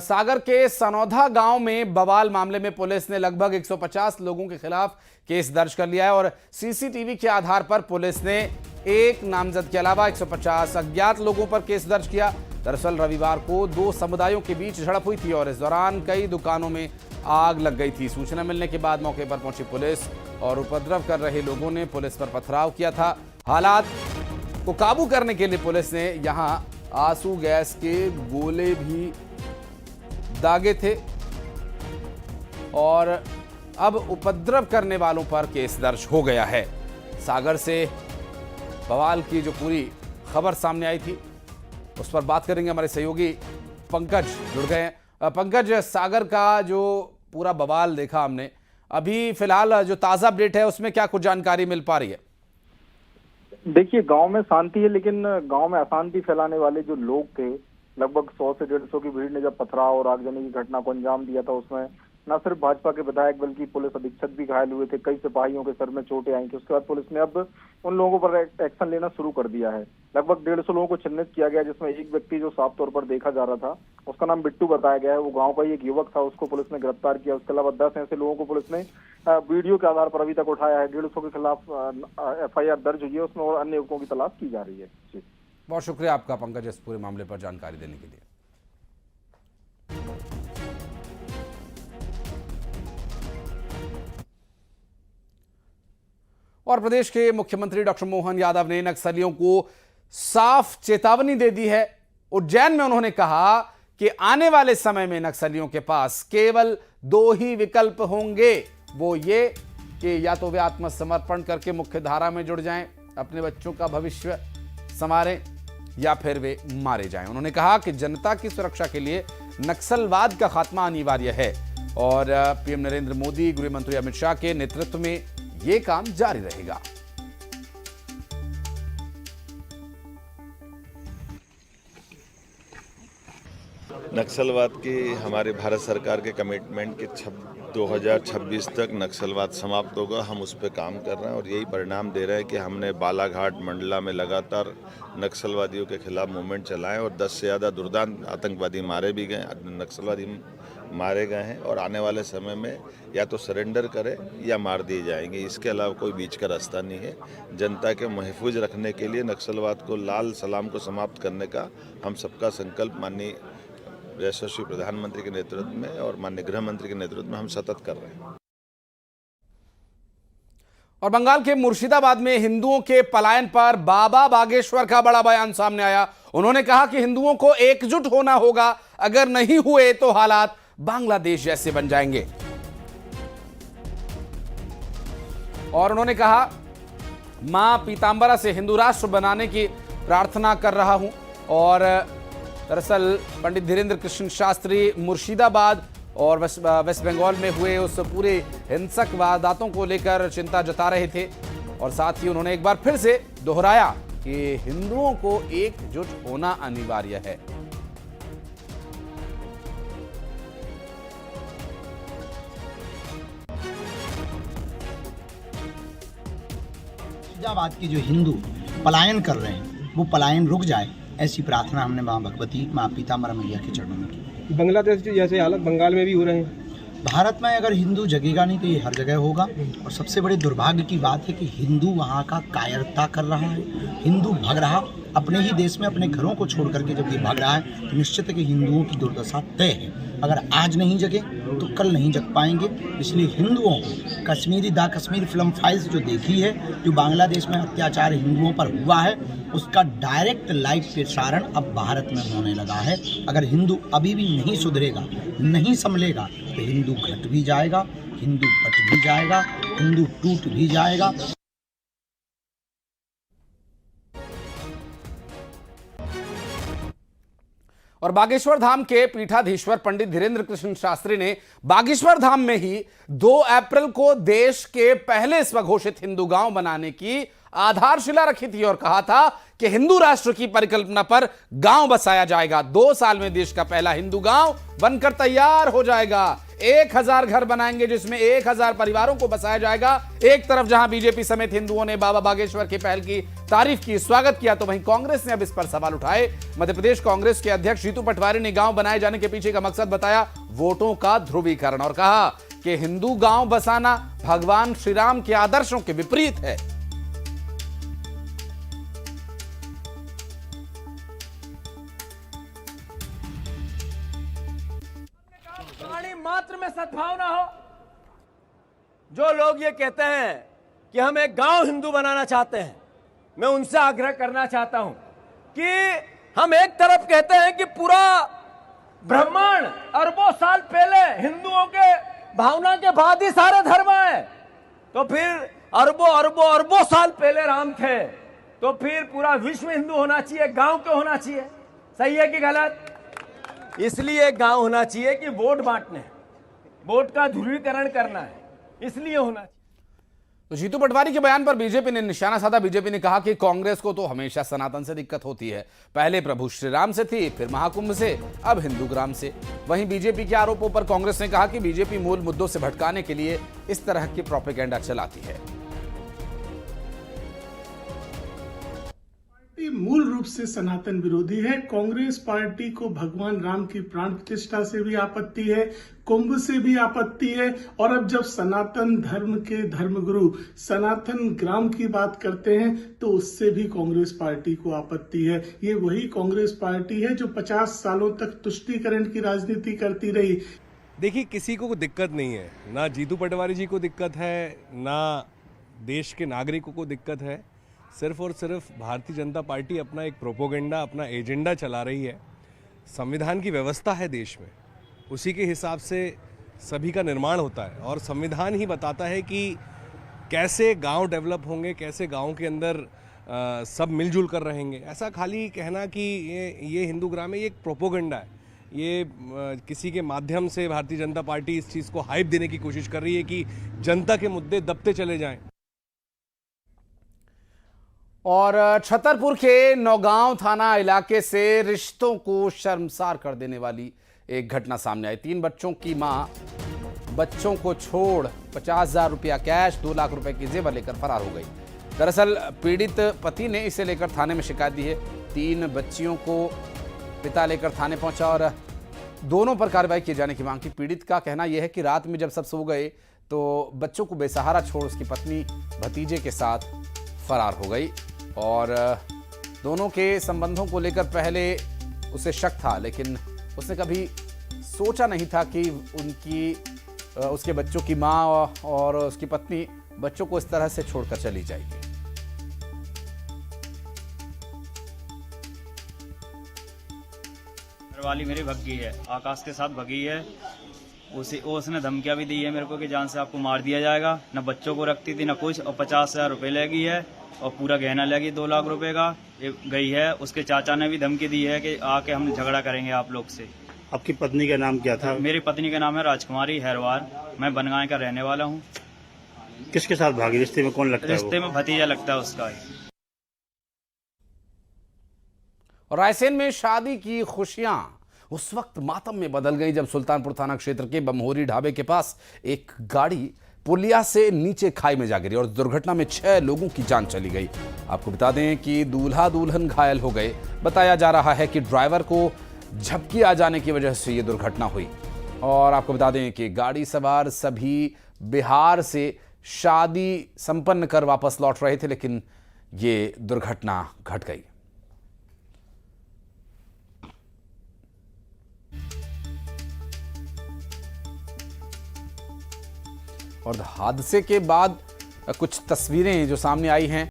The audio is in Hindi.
सागर के सनौधा गांव में बवाल मामले में पुलिस ने लगभग 150 लोगों के खिलाफ केस दर्ज कर लिया है और सीसीटीवी के आधार पर पुलिस ने एक नामजद के अलावा 150 अज्ञात लोगों पर केस दर्ज किया। दरअसल रविवार को दो समुदायों के बीच झड़प हुई थी और इस दौरान कई दुकानों में आग लग गई थी। सूचना मिलने के बाद मौके पर पहुंची पुलिस और उपद्रव कर रहे लोगों ने पुलिस पर पथराव किया था। हालात को काबू करने के लिए पुलिस ने यहां आंसू गैस के गोले भी दागे थे और अब उपद्रव करने वालों पर केस दर्ज हो गया है। सागर से बवाल की जो पूरी खबर सामने आई थी उस पर बात करेंगे, हमारे सहयोगी पंकज जुड़ गए हैं। पंकज, सागर का जो पूरा बवाल देखा हमने, अभी फिलहाल जो ताजा अपडेट है उसमें क्या कुछ जानकारी मिल पा रही है? देखिए, गांव में शांति है, लेकिन गांव में अशांति फैलाने वाले जो लोग थे, लगभग 100 से 150 की भीड़ ने जब पथराव और आगजनी की घटना को अंजाम दिया था, उसमें न सिर्फ भाजपा के विधायक बल्कि पुलिस अधीक्षक भी घायल हुए थे। कई सिपाहियों के सर में चोटें आई थी। उसके बाद पुलिस ने अब उन लोगों पर एक्शन लेना शुरू कर दिया है। लगभग 150 लोगों को चिन्हित किया गया, जिसमें एक व्यक्ति जो साफ तौर पर देखा जा रहा था, उसका नाम बिट्टू बताया गया है। वो गाँव का ही एक युवक था, उसको पुलिस ने गिरफ्तार किया। उसके अलावा 10 ऐसे लोगों को पुलिस ने वीडियो के आधार पर अभी तक उठाया है। 150 के खिलाफ FIR दर्ज हुई है उसमें और अन्य युवकों की तलाश की जा रही है। जी, बहुत शुक्रिया आपका पंकज, इस पूरे मामले पर जानकारी देने के लिए। और प्रदेश के मुख्यमंत्री डॉक्टर मोहन यादव ने नक्सलियों को साफ चेतावनी दे दी है। उज्जैन में उन्होंने कहा कि आने वाले समय में नक्सलियों के पास केवल 2 ही विकल्प होंगे, वो ये कि या तो वे आत्मसमर्पण करके मुख्य धारा में जुड़ जाएं, अपने बच्चों का भविष्य संवारें, या फिर वे मारे जाएं। उन्होंने कहा कि जनता की सुरक्षा के लिए नक्सलवाद का खात्मा अनिवार्य है और पीएम नरेंद्र मोदी, गृह मंत्री अमित शाह के नेतृत्व में ये काम जारी रहेगा। नक्सलवाद की हमारी भारत सरकार के कमिटमेंट के 2026 तक नक्सलवाद समाप्त होगा। हम उस पर काम कर रहे हैं और यही परिणाम दे रहे हैं कि हमने बालाघाट मंडला में लगातार नक्सलवादियों के खिलाफ मूवमेंट चलाएं और 10 से ज़्यादा दुर्दांत आतंकवादी मारे भी गए, नक्सलवादी मारे गए हैं और आने वाले समय में या तो सरेंडर करें या मार दिए जाएंगे। इसके अलावा कोई बीच का रास्ता नहीं है। जनता के महफूज रखने के लिए नक्सलवाद को लाल सलाम को समाप्त करने का हम सबका संकल्प माननीय यशस्वी प्रधानमंत्री के नेतृत्व में और माननीय गृह मंत्री के नेतृत्व में हम सतत कर रहे हैं। और बंगाल के मुर्शिदाबाद में हिंदुओं के पलायन पर बाबा बागेश्वर का बड़ा बयान सामने आया। उन्होंने कहा कि हिंदुओं को एकजुट होना होगा, अगर नहीं हुए तो हालात बांग्लादेश जैसे बन जाएंगे। और उन्होंने कहा, मां पीतांबरा से हिंदू राष्ट्र बनाने की प्रार्थना कर रहा हूं। और दरअसल पंडित धीरेन्द्र कृष्ण शास्त्री मुर्शिदाबाद और वेस्ट बंगाल में हुए उस पूरे हिंसक वारदातों को लेकर चिंता जता रहे थे और साथ ही उन्होंने एक बार फिर से दोहराया कि हिंदुओं को एकजुट होना अनिवार्य है। मुर्शिदाबाद के जो हिंदू पलायन कर रहे हैं वो पलायन रुक जाए, ऐसी प्रार्थना हमने मां भगवती, मां पीतांबरा मैया के चरणों में की। बांग्लादेश जैसे हालत बंगाल में भी हो रहे हैं। भारत में अगर हिंदू जगेगा नहीं तो ये हर जगह होगा। और सबसे बड़े दुर्भाग्य की बात है कि हिंदू वहाँ का कायरता कर रहा है। हिंदू भाग रहा अपने ही देश में, अपने घरों को छोड़ करके जब ये भाग रहा है तो निश्चित है कि हिंदुओं की दुर्दशा तय है। अगर आज नहीं जगे तो कल नहीं जग पाएंगे। इसलिए हिंदुओं को कश्मीर फिल्म फाइल्स जो देखी है, जो बांग्लादेश में अत्याचार हिंदुओं पर हुआ है, उसका डायरेक्ट लाइव प्रसारण अब भारत में होने लगा है। अगर हिंदू अभी भी नहीं सुधरेगा, नहीं संभलेगा तो हिंदू घट भी जाएगा, हिंदू बट भी जाएगा, हिंदू टूट भी जाएगा। और बागेश्वर धाम के पीठाधीश्वर पंडित धीरेन्द्र कृष्ण शास्त्री ने बागेश्वर धाम में ही 2 अप्रैल को देश के पहले स्वघोषित हिंदू गांव बनाने की आधारशिला रखी थी और कहा था कि हिंदू राष्ट्र की परिकल्पना पर गांव बसाया जाएगा। 2 साल में देश का पहला हिंदू गांव बनकर तैयार हो जाएगा। 1000 घर बनाएंगे जिसमें 1000 परिवारों को बसाया जाएगा। एक तरफ जहां बीजेपी समेत हिंदुओं ने बाबा बागेश्वर की पहल की तारीफ की, स्वागत किया, तो वहीं कांग्रेस ने अब इस पर सवाल उठाए। मध्य प्रदेश कांग्रेस के अध्यक्ष जीतू पटवारी ने गांव बनाए जाने के पीछे का मकसद बताया वोटों का ध्रुवीकरण और कहा कि हिंदू गांव बसाना भगवान श्री राम के आदर्शों के विपरीत है। प्राणी मात्र में सद्भावना हो। जो लोग ये कहते हैं कि हम एक गांव हिंदू बनाना चाहते हैं, मैं उनसे आग्रह करना चाहता हूं कि हम एक तरफ कहते हैं कि पूरा ब्रह्मांड अरबों साल पहले हिंदुओं के भावना के बाद ही सारे धर्म आए, तो फिर अरबों साल पहले राम थे, तो फिर पूरा विश्व हिंदू होना चाहिए, गांव क्यों होना चाहिए? सही है कि गलत? इसलिए गांव होना चाहिए कि वोट बांटने, वोट का ध्रुवीकरण करना है, इसलिए होना चाहिए। तो जीतू पटवारी के बयान पर बीजेपी ने निशाना साधा। बीजेपी ने कहा कि कांग्रेस को तो हमेशा सनातन से दिक्कत होती है, पहले प्रभु श्री राम से थी, फिर महाकुंभ से, अब हिंदू ग्राम से। वहीं बीजेपी के आरोपों पर कांग्रेस ने कहा कि बीजेपी मूल मुद्दों से भटकाने के लिए इस तरह की प्रोपेगेंडा चलाती है। मूल रूप से सनातन विरोधी है। कांग्रेस पार्टी को भगवान राम की प्राण प्रतिष्ठा से भी आपत्ति है, कुंभ से भी आपत्ति है, और अब जब सनातन धर्म के धर्मगुरु सनातन ग्राम की बात करते हैं तो उससे भी कांग्रेस पार्टी को आपत्ति है। ये वही कांग्रेस पार्टी है जो 50 सालों तक तुष्टीकरण की राजनीति करती रही। देखिए, किसी को दिक्कत नहीं है, ना जीतू पटवारी जी को दिक्कत है, ना देश के नागरिकों को दिक्कत है। सिर्फ और सिर्फ भारतीय जनता पार्टी अपना एक प्रोपोगेंडा, अपना एजेंडा चला रही है। संविधान की व्यवस्था है देश में, उसी के हिसाब से सभी का निर्माण होता है और संविधान ही बताता है कि कैसे गांव डेवलप होंगे, कैसे गांव के अंदर सब मिलजुल कर रहेंगे। ऐसा खाली कहना कि ये हिंदू ग्राम है, ये एक प्रोपोगेंडा है। ये किसी के माध्यम से भारतीय जनता पार्टी इस चीज़ को हाइप देने की कोशिश कर रही है कि जनता के मुद्दे दबते चले जाएं। और छतरपुर के नौगांव थाना इलाके से रिश्तों को शर्मसार कर देने वाली एक घटना सामने आई। 3 बच्चों की मां बच्चों को छोड़ 50,000 रुपया कैश, 2 लाख रुपए की जेवर लेकर फरार हो गई। दरअसल पीड़ित पति ने इसे लेकर थाने में शिकायत दी है। 3 बच्चियों को पिता लेकर थाने पहुंचा और दोनों पर कार्रवाई किए जाने की मांग की। पीड़ित का कहना यह है कि रात में जब सब सो गए तो बच्चों को बेसहारा छोड़ उसकी पत्नी भतीजे के साथ फरार हो गई और दोनों के संबंधों को लेकर पहले उसे शक था, लेकिन उसने कभी सोचा नहीं था कि उसके बच्चों की मां और उसकी पत्नी बच्चों को इस तरह से छोड़कर चली जाएगी। घरवाली मेरी भगी है, आकाश के साथ भगी है। उसने धमकियां भी दी है मेरे को कि जान से आपको मार दिया जाएगा। न बच्चों को रखती थी न कुछ, और 50,000 रुपये ले गई है और पूरा गहना ले गई 2 लाख रुपए का। ये गई है, उसके चाचा ने भी धमकी दी है कि आके हम झगड़ा करेंगे आप लोग से। आपकी पत्नी का नाम क्या था? मेरी पत्नी का नाम है राजकुमारी हैरवार। मैं बनगांव का रहने वाला हूँ। किसके साथ भागी? रिश्ते में कौन लगता है? रिश्ते में भतीजा लगता है उसका। और रायसेन में शादी की खुशियां उस वक्त मातम में बदल गई जब सुल्तानपुर थाना क्षेत्र के बमहोरी ढाबे के पास एक गाड़ी पुलिया से नीचे खाई में जा गिरी और दुर्घटना में 6 लोगों की जान चली गई। आपको बता दें कि दूल्हा दुल्हन घायल हो गए। बताया जा रहा है कि ड्राइवर को झपकी आ जाने की वजह से यह दुर्घटना हुई। और आपको बता दें कि गाड़ी सवार सभी बिहार से शादी संपन्न कर वापस लौट रहे थे, लेकिन ये दुर्घटना घट गई। और हादसे के बाद कुछ तस्वीरें जो सामने आई हैं